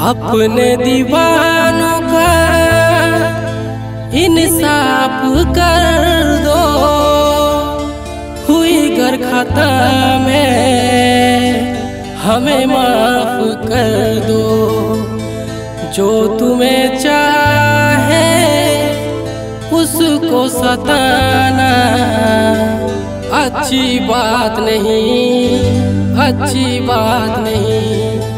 अपने दीवानों का इंसाफ कर दो, हुई गर खता में हमें माफ कर दो। जो तुम्हें चाहे उसको सताना अच्छी बात नहीं, अच्छी बात नहीं।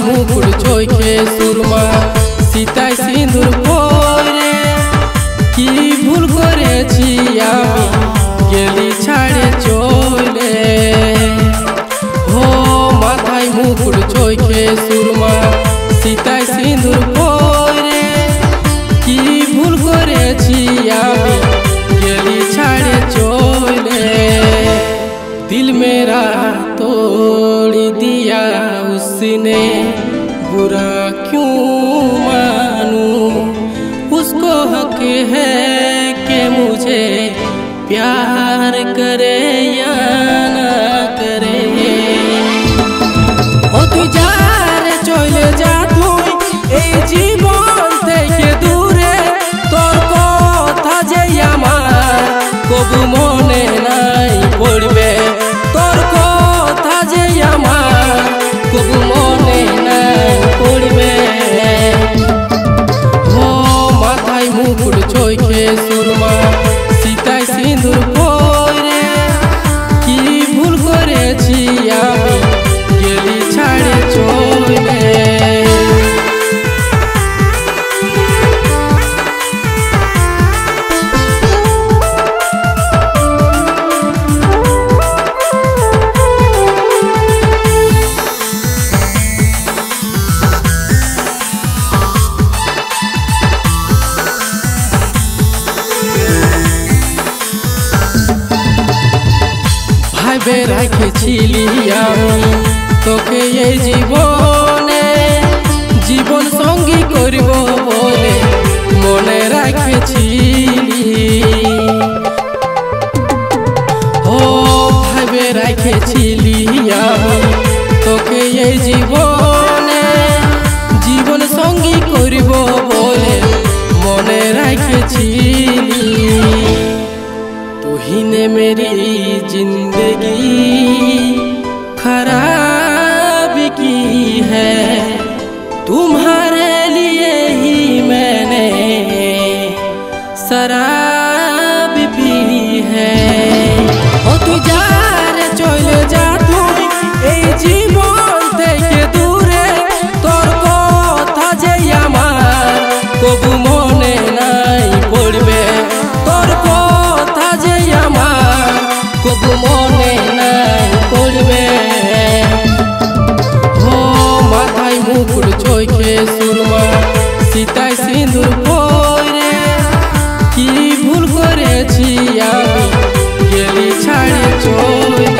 मुकुट चोखे सुरमा सीताय सिंदूर परे की भूल करेছি আমি গেলি ছাড়ে চলে। हो মাথায় মুকুট চোখে সুরমা सीताय सिंदूर परे की भूल करेছি আমি গেলি ছাড়ে চলে। दिल मेरा तोड़ दिया उसने, बुरा क्यों मानूं, उसको हक है कि मुझे प्यार करे या ना करे। ओ तू जा रे चले जा तुई এই জীবন থেকে দূরে, তোর কথা যে আমার কবু মনে নাই পড়বে, তোর কথা যে আমার কবু মনে নাই পড়বে। ও মাথায় মুকুট চোখে সুরমা सीताय सिंदूर পরে কি ভুল করেছি আমি গেলি ছাড়ে চলে। ভাবে রাখেছিলি আমি তোকে এই জীবনে, জীবন সঙ্গী করব বলে মনে রাখেছিলি। ও ভাবে রাখেছিলি আমি তোকে এই জীবনে, জীবন সঙ্গী করব বলে মনে রাখেছিলি। तू ही ने मेरी जिंदगी खराब की है, तुम्हारे लिए ही मैंने शराब पी है। ओ तू जा रे चले जा तुई এই জীবন থেকে দূরে, তোর কথা যে আমার কবু মনে নাই পড়বে, তোর কথা যে আমার কবু মনে নাই পড়বে। ও মাথায় মুকুট চোখে সুরমা सीताय सिंदूर পরে কি ভুল করেছি আমি গেলি ছাড়ে চলে।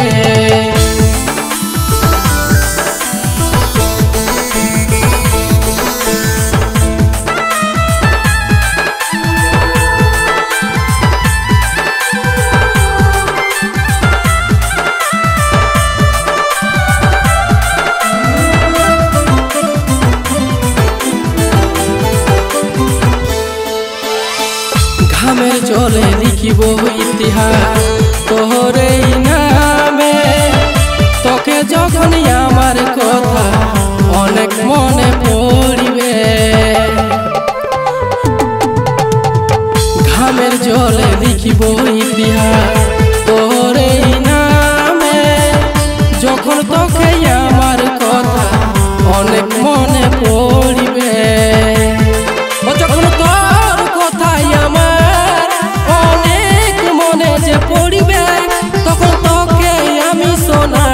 ঘামের জলে লিখিব ইতিহাস তোরে নামে, তোকে যখন আমার কথা অনেক মনে পড়িবে। ঘামের জলে লিখিব ইতিহাস তোরে নামে, যখন তোকে আমার কথা অনেক মনে পড়িবে। যখন তোর কথাই আমার অনেক মনে যে পড়িবে, তখন তোকে আমি সোনা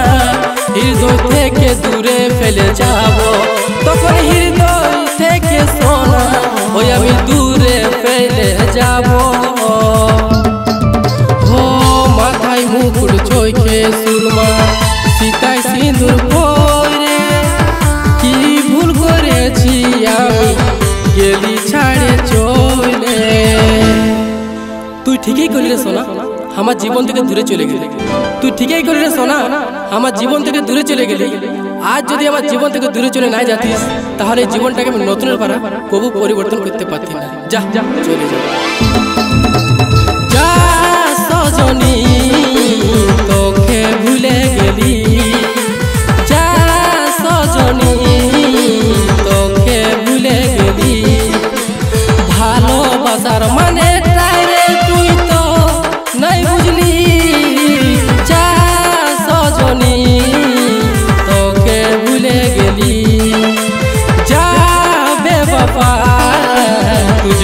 হৃদয় থেকে দূরে ফেলে যাব। তখন ঠিকই করলি রে সোনা, আমার জীবন থেকে দূরে চলে গেলি। তুই ঠিকই করলি রে সোনা, আমার জীবন থেকে দূরে চলে গেলি। আজ যদি আমার জীবন থেকে দূরে চলে না যাতিস, তাহলে জীবনটাকে আমি নতুনের পারা কবু পরিবর্তন করতে পারতি না। যা যা চলে যা। যা সজনী তোকে ভুলে গেলি, যা সজনী তোকে ভুলে গেলি। ভালোবাসার মানে রে তুই তো নাই বুঝলি। যা সজনী তোকে ভুলে গেলি। যা বেবফা তুঝ